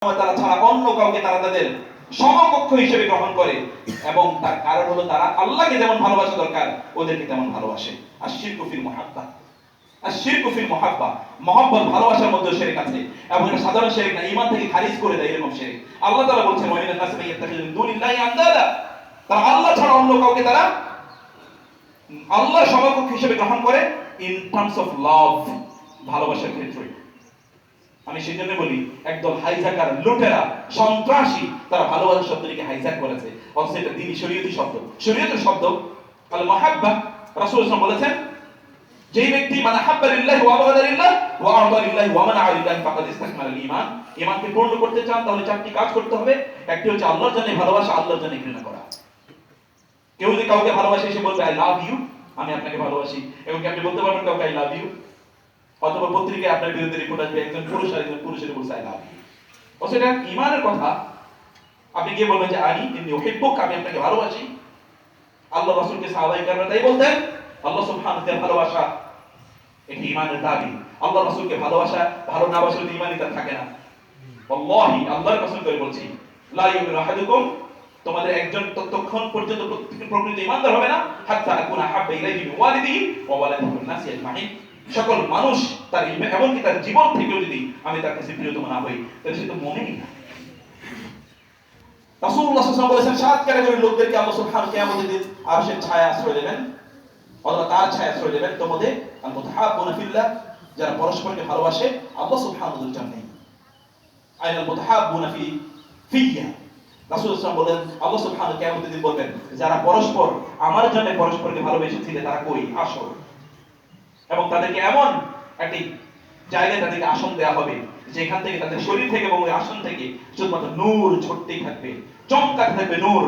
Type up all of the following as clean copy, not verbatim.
তারা ছাড়া অন্য কাউকে তারা তাদের সমকক্ষ হিসেবে গ্রহণ করে, এবং তার কারণ হলো তারা আল্লাহকে যেমন ভালোবাসা দরকার ওদেরকে তেমন ভালোবাসে। আর শিরকু ফিল মুহাব্বা, আর শিরকু ফিল মুহাব্বা, মহব্বত ভালোবাসার মধ্যে শিরক আছে, এবং এটা সাধারণ শিরক না, ঈমান থেকে খারিজ করে দেয় এরকম শিরক। আল্লাহ তাআলা বলছেন ওয়া মিনান নাসি মান ইয়াত্তাখিযু মিন দুনিল্লাহি আনদাদা, তারা আল্লাহ ছাড়া অন্য কাউকে তারা আল্লাহর সমকক্ষ হিসেবে গ্রহণ করে ইন টার্মস অফ লাভ, ভালোবাসার ক্ষেত্রে। আমি সেজন্য বলি একদল হাইজাকার, লুটেরা, সন্ত্রাসী তারা ভালোবাসার শব্দটিকে হাইজাক করেছে, অথচ এটা দ্বীনি শরীয়তি শব্দ, শরীয়তের শব্দ। আল মুহাব্বা, রাসূল সাল্লাল্লাহু আলাইহি ওয়াসাল্লাম বলেছেন যেই ব্যক্তি মান আহাব্বা লিল্লাহি ওয়া আবগাদা লিল্লাহি ওয়া আ'তা লিল্লাহি ওয়া মানা'a লিল্লাহি ফাকাদ ইসতাকমালাল ঈমান। ঈমানকে পূর্ণ করতে চান তাহলে চারটি কাজ করতে হবে। একটি হচ্ছে আল্লাহর জন্য ভালোবাসা, আল্লাহর জন্য ঘৃণা করা। কেউ যদি কাউকে ভালোবাসে সে বলবে আই লাভ ইউ, আমি আপনাকে ভালোবাসি, এবং আপনি বলতে পারবেন কাউকে আই লাভ ইউ, অথবা পত্রিকায় আপনার বিরুদ্ধে রিপোর্ট আসবে একজন পুরুষ আর একজন পুরুষের বলছে আই লাভ ইউ, অথচ এটা ঈমানের কথা। আপনি গিয়ে বলবেন যে আনি ইন্নী উহিব্বুক, আমি আপনাকে ভালোবাসি। আল্লাহ রাসূলকে সাহাবায়ে কেরাম তাই বলতেন। আল্লাহ সুবহানাহু ওয়া তাআলা ভালোবাসা এটি ঈমানের দাবি। আল্লাহ রাসূলকে ভালোবাসা ভালো না বাসলে ঈমানই তার থাকে না। আল্লাহি, আল্লাহর কসম করে বলছি, লা ইউমিনু আহাদুকুম, তোমাদের একজন ততক্ষণ পর্যন্ত প্রকৃত ঈমানদার হবে না হাত্তা আকুনা হাব্বা ইলাইহি মিন ওয়ালিদিহি ওয়া ওয়ালাদিহি ওয়ান নাসি আজমাইন, সকল মানুষ তার এমনকি তার জীবন থেকেও যদি আমি তার কাছে প্রিয়তম না হই তাহলে সে তো মুমিনই না। রাসূলুল্লাহ সাল্লাল্লাহু আলাইহি ওয়াসাল্লাম বলেছেন 7 ক্যাটাগরির লোকদেরকে আল্লাহ সুবহানাহু ওয়া তাআলা কিয়ামতের দিন আরশের ছায়া আশ্রয় দেবেন, অথবা তার ছায়া আশ্রয় দেবেন। তোমাদের আল মুতাহাব্বুনা ফিল্লাহ, যারা পরস্পরকে ভালোবাসে আল্লাহ সুবহানাহু ওয়া তাআলার জন্য। আইনাল মুতাহাব্বুনা ফিয়া, রাসূল সাল্লাল্লাহু আলাইহি ওয়াসাল্লাম বলেন আল্লাহ সুবহানাহু ওয়া তাআলা কিয়ামতের দিন বলবেন যারা পরস্পর আমার জন্য পরস্পরকে ভালোবেসেছিলে তারা কই, আসো। এবং তাদেরকে এমন একটি জায়গায় তাদেরকে আসন দেওয়া হবে যেখান থেকে তাদের শরীর থেকে এবং ওই আসন থেকে শুধুমাত্র নূর ছড়তেই থাকবে, চমকাতে থাকবে নূর।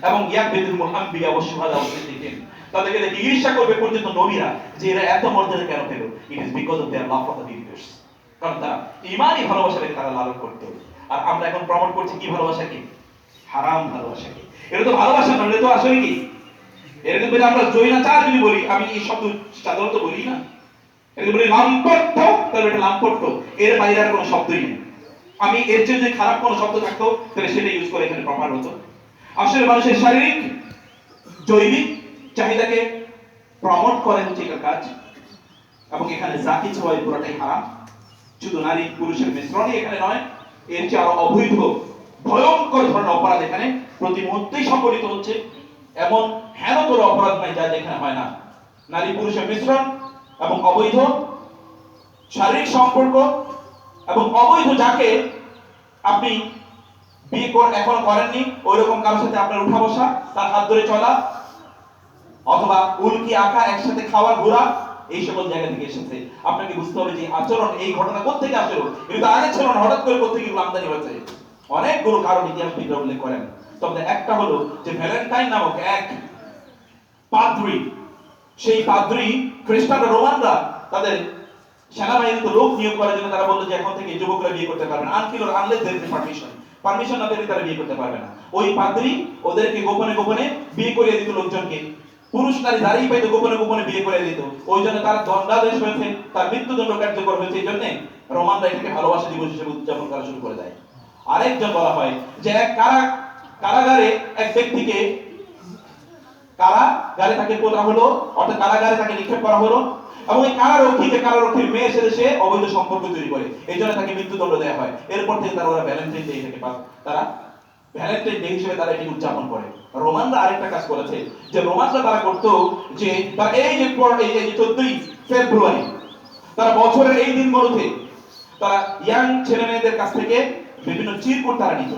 এবং ইয়াকবিদুল মুহাম্বিয়া ওয়া শুহাদা ওয়া সিদ্দিকিন, তাদেরকে দেখে ঈর্ষা করবে পর্যন্ত নবীরা যে এরা এত মর্যাদা কেন পেল। It is because of there love for the believers, কারণ তারা ঈমানি ভালোবাসাকে তারা লালন করত। আর আমরা এখন প্রমোট করছি কি ভালোবাসাকে? হারাম ভালোবাসাকে। এটা তো ভালোবাসা নয়, এটা তো আসলে কি? এরকম বলে আমরা জৈনাচার যদি বলি, আমি এই শব্দ সাধারণত বলি না, এরকম বলি লাম্পট্য, তাহলে এটা লাম্পট্য, এর বাইরে আর কোনো শব্দই নেই। আমি এর চেয়ে যদি খারাপ কোনো শব্দ থাকতো তাহলে সেটা ইউজ করে এখানে প্রপার হতো। আসলে মানুষের শারীরিক জৈবিক চাহিদাকে প্রমোট করে হচ্ছে এটার কাজ, এবং এখানে জাতি ছোঁয়া পুরোটাই হারাম। শুধু নারী পুরুষের মিশ্রণই এখানে নয়, এর চেয়ে আরো অবৈধ ভয়ঙ্কর ধরনের অপরাধ এখানে প্রতি মুহূর্তেই সংঘটিত হচ্ছে। এমন হেনতর অপরাধ নাই যা যেখানে হয় না। নারী পুরুষের মিশ্রণ এবং অবৈধ শারীরিক সম্পর্ক, এবং অবৈধ যাকে আপনি বিয়ে এখনো করেননি ওইরকম কারোর সাথে আপনার উঠা বসা, তার হাত ধরে চলা, অথবা উল্কি আঁকা, একসাথে খাওয়া, ঘোরা, এই সকল জায়গা থেকে এসেছে। আপনাকে বুঝতে হবে যে আচরণ, এই ঘটনা কোত্থেকে আসলো, কিন্তু আগে ছিল না, হঠাৎ করে কোত্থেকে এগুলো আমদানি হয়েছে। অনেকগুলো কারণ ইতিহাসবিদরা উল্লেখ করেন। তবে একটা হলো যে ভ্যালেন্টাইন নামক এক পাদ্রী, সেই পাদ্রী খ্রিস্টান রোমানরা তাদের সেনাবাহিনীতে লোক নিয়োগ করার জন্য তারা বললো যে এখন থেকে যুবকরা বিয়ে করতে পারবে না, until or unless there is permission না পেলে তারা বিয়ে করতে পারবে না। ওই পাদ্রী ওদেরকে গোপনে গোপনে বিয়ে করিয়ে দিত লোকজনকে, পুরুষ নারী যারাই পাইতো গোপনে গোপনে বিয়ে করে দিত। ওই জন্য তার দণ্ডাদেশ হয়েছে, তার মৃত্যুদণ্ড কার্যকর হয়েছে। এই জন্য রোমানরা এটাকে ভালোবাসা দিবস হিসেবে উদযাপন করা শুরু করে দেয়। আরেকজন বলা হয় যে এক কারাগারে এক ব্যক্তিকে কারাগারে তাকে তোলা হলো, অর্থাৎ কারাগারে তাকে নিক্ষেপ করা হলো, এবং এই কারারক্ষীর মেয়ে এসে সে অবৈধ সম্পর্ক তৈরি করে, এই জন্য তাকে মৃত্যুদণ্ড দেওয়া হয়। এরপর থেকে তারা ওরা ভ্যালেন্টাইন ডে থেকে তারা ভ্যালেন্টাইন ডে হিসেবে তারা এটি উদযাপন করে। রোমানরা আরেকটা কাজ করেছে, যে রোমানরা তারা করতো যে তারা এই যে 14ই ফেব্রুয়ারি তারা বছরের এই দিনগুলোতে তারা ইয়াং ছেলে মেয়েদের কাছ থেকে বিভিন্ন চিরকুট তারা নিত,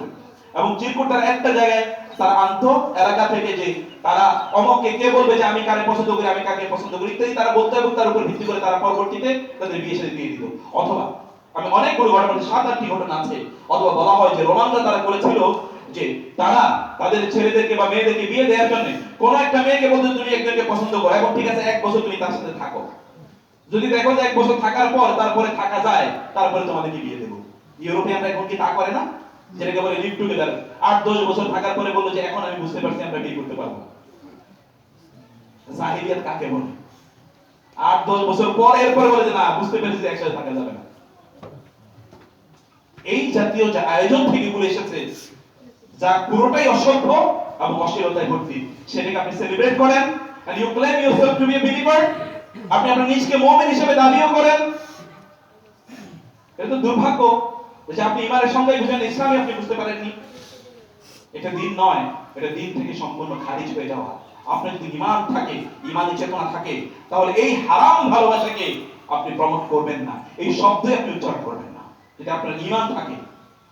এবং চিরকুট তারা একটা জায়গায় তারা আনতো এলাকা থেকে, যে তারা অমকে কে বলবে যে আমি কাকে পছন্দ করি, আমি কাকে পছন্দ করি ইত্যাদি তারা বলতে, এবং তার উপর ভিত্তি করে তারা পরবর্তীতে তাদের বিয়ে সাথে দিয়ে দিত। অথবা আমি অনেকগুলো ঘটনা, 7-8টি ঘটনা আছে। অথবা বলা হয় যে রোমানরা তারা করেছিল যে তারা তাদের ছেলেদেরকে বা মেয়েদেরকে বিয়ে দেওয়ার জন্য কোন একটা মেয়েকে বলতো তুমি একজনকে পছন্দ করো, এবং ঠিক আছে 1 বছর তুমি তার সাথে থাকো, যদি দেখো যে 1 বছর থাকার পর তারপরে থাকা যায় তারপরে তোমাদেরকে বিয়ে দেবো। ইউরোপিয়ানরা এখন কি তা করে না, যেটাকে বলে লিভ টুগেদার? 8-10 বছর থাকার পরে বললো যে এখন আমি বুঝতে পারছি আমরা বিয়ে করতে পারবো। জাহিলিয়াত কাকে বলে? 8-10 বছর পর এরপরে বলে যে না বুঝতে পেরেছি একসাথে থাকা যাবে না। এই জাতীয় যে আয়োজন থেকে বলে এসেছে যা পুরোটাই অসভ্য এবং অশ্লীলতায় ভর্তি, সেটাকে আপনি সেলিব্রেট করেন and you claim yourself to be a believer, আপনি আপনার নিজকে মুমিন হিসেবে দাবিও করেন। এটা তো দুর্ভাগ্য যে আপনি ইমানের সংজ্ঞা বুঝেন, ইসলামই আপনি বুঝতে পারেননি। এটা দিন নয়, এটা দিন থেকে সম্পূর্ণ খারিজ হয়ে যাওয়া। আপনার যদি ঈমান থাকে, ঈমানি চেতনা থাকে, তাহলে এই হারাম ভালোবাসাকে আপনি প্রমোট করবেন না, এই শব্দে আপনি উচ্চারণ করবেন না, যদি আপনার ঈমান থাকে।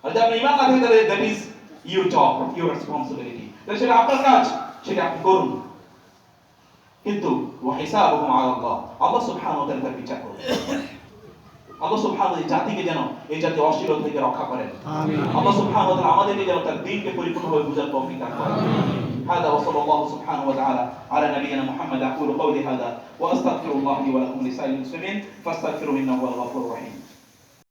আর যদি আপনার ঈমান না থাকে তাহলে that is your job, your responsibility, তাহলে সেটা আপনার কাজ, সেটা আপনি করুন। কিন্তু ওয়া হিসাবুহুম আলাল্লাহ, আল্লাহ সুবহানাহু ওয়া তাআলা তার বিচার করবেন। আল্লাহ সুবহানাহু ওয়া তাআলা জাতিকে যেন এই জাতীয় অশ্লীলতা থেকে রক্ষা করেন। আমিন। আল্লাহ সুবহানাহু ওয়া তাআলা আমাদেরকে যেন তার দ্বীনকে পরিপূর্ণভাবে বুঝার তৌফিক দান করেন। আমিন। هذا وصلى الله سبحانه وتعالى على نبينا محمد. أقول قولي هذا وأستغفر الله لي ولكم ولسائر المسلمين فاستغفروه إنه هو الغفور الرحيم.